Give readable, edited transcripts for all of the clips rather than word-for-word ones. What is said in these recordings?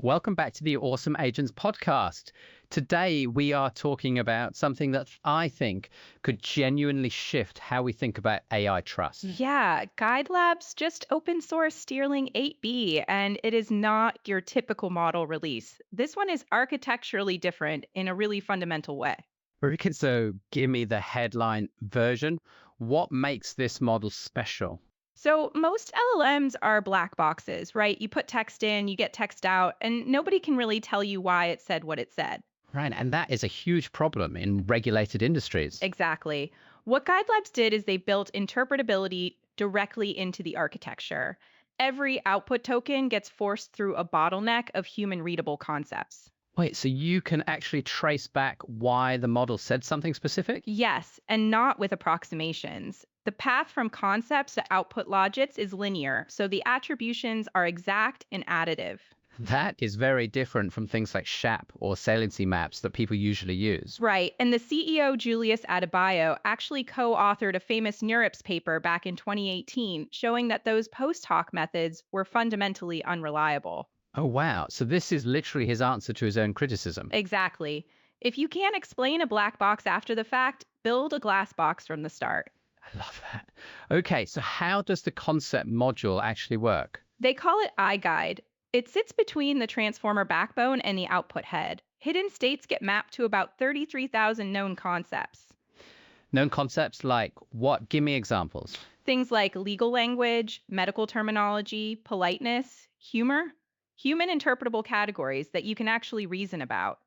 Welcome back to the Awesome Agents podcast. Today, we are talking about something that I think could genuinely shift how we think about AI trust. Yeah, Guide Labs just open source Steerling-8B, and it is not your typical model release. This one is architecturally different in a really fundamental way. Okay, so give me the headline version. What makes this model special? So, most LLMs are black boxes, right? You put text in, you get text out, and nobody can really tell you why it said what it said. Right, and that is a huge problem in regulated industries. Exactly. What Guide Labs did is they built interpretability directly into the architecture. Every output token gets forced through a bottleneck of human readable concepts. Wait, so you can actually trace back why the model said something specific? Yes, and not with approximations. The path from concepts to output logics is linear, so the attributions are exact and additive. That is very different from things like SHAP or saliency maps that people usually use. Right, and the CEO Julius Adebayo actually co-authored a famous NeurIPS paper back in 2018 showing that those post hoc methods were fundamentally unreliable. Oh, wow. So this is literally his answer to his own criticism. Exactly. If you can't explain a black box after the fact, build a glass box from the start. I love that. Okay, so how does the concept module actually work? They call it iGuide. It sits between the transformer backbone and the output head. Hidden states get mapped to about 33,000 known concepts. Known concepts like what? Give me examples. Things like legal language, medical terminology, politeness, humor, human interpretable categories that you can actually reason about.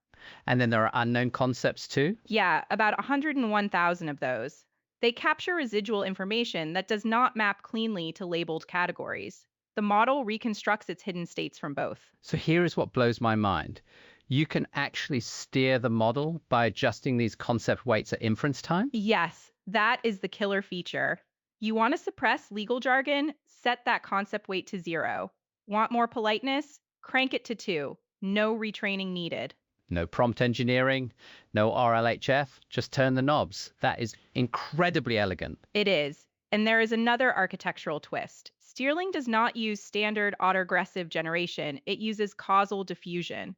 And then there are unknown concepts too. Yeah, about 101,000 of those. They capture residual information that does not map cleanly to labeled categories. The model reconstructs its hidden states from both. So here is what blows my mind. You can actually steer the model by adjusting these concept weights at inference time. Yes, that is the killer feature. You want to suppress legal jargon? Set that concept weight to 0. Want more politeness? Crank it to 2. No retraining needed. No prompt engineering, no RLHF, just turn the knobs. That is incredibly elegant. It is. And there is another architectural twist. Steerling does not use standard autoregressive generation, it uses causal diffusion.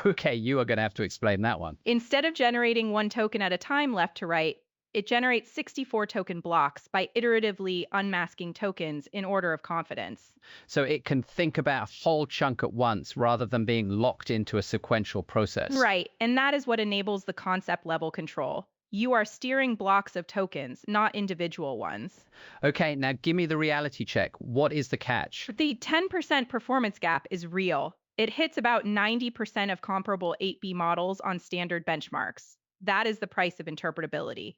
Okay, you are going to have to explain that one. Instead of generating one token at a time left to right, it generates 64 token blocks by iteratively unmasking tokens in order of confidence. So it can think about a whole chunk at once rather than being locked into a sequential process. Right, and that is what enables the concept level control. You are steering blocks of tokens, not individual ones. Okay, now give me the reality check. What is the catch? The 10% performance gap is real. It hits about 90% of comparable 8B models on standard benchmarks. That is the price of interpretability.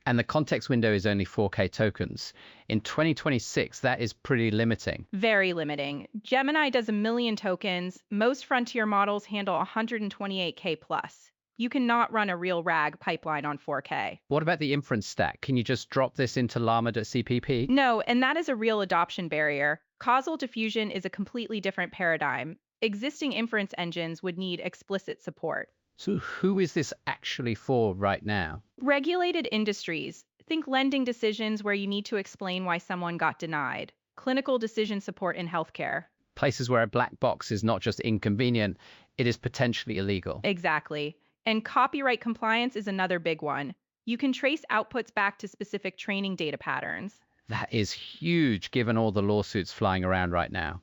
And the context window is only 4K tokens. In 2026, that is pretty limiting. Very limiting. Gemini does a million tokens. Most frontier models handle 128K plus. You cannot run a real RAG pipeline on 4K. What about the inference stack? Can you just drop this into llama.cpp? No, and that is a real adoption barrier. Causal diffusion is a completely different paradigm. Existing inference engines would need explicit support. So who is this actually for right now? Regulated industries. Think lending decisions where you need to explain why someone got denied. Clinical decision support in healthcare. Places where a black box is not just inconvenient, it is potentially illegal. Exactly. And copyright compliance is another big one. You can trace outputs back to specific training data patterns. That is huge given all the lawsuits flying around right now.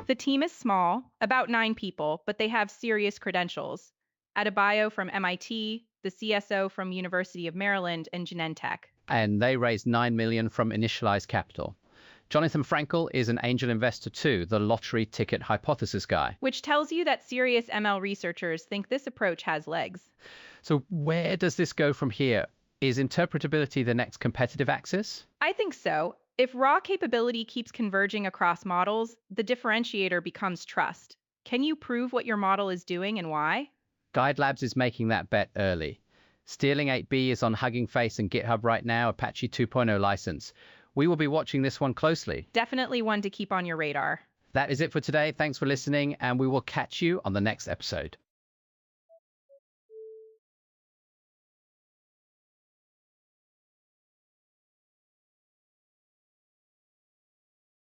The team is small, about 9 people, but they have serious credentials. Adebayo from MIT, the CSO from University of Maryland, and Genentech. And they raised 9 million from initialized capital. Jonathan Frankel is an angel investor too, the lottery ticket hypothesis guy. Which tells you that serious ML researchers think this approach has legs. So where does this go from here? Is interpretability the next competitive axis? I think so. If raw capability keeps converging across models, the differentiator becomes trust. Can you prove what your model is doing and why? Guide Labs is making that bet early. Steerling-8B is on Hugging Face and GitHub right now, Apache 2.0 license. We will be watching this one closely. Definitely one to keep on your radar. That is it for today. Thanks for listening, and we will catch you on the next episode.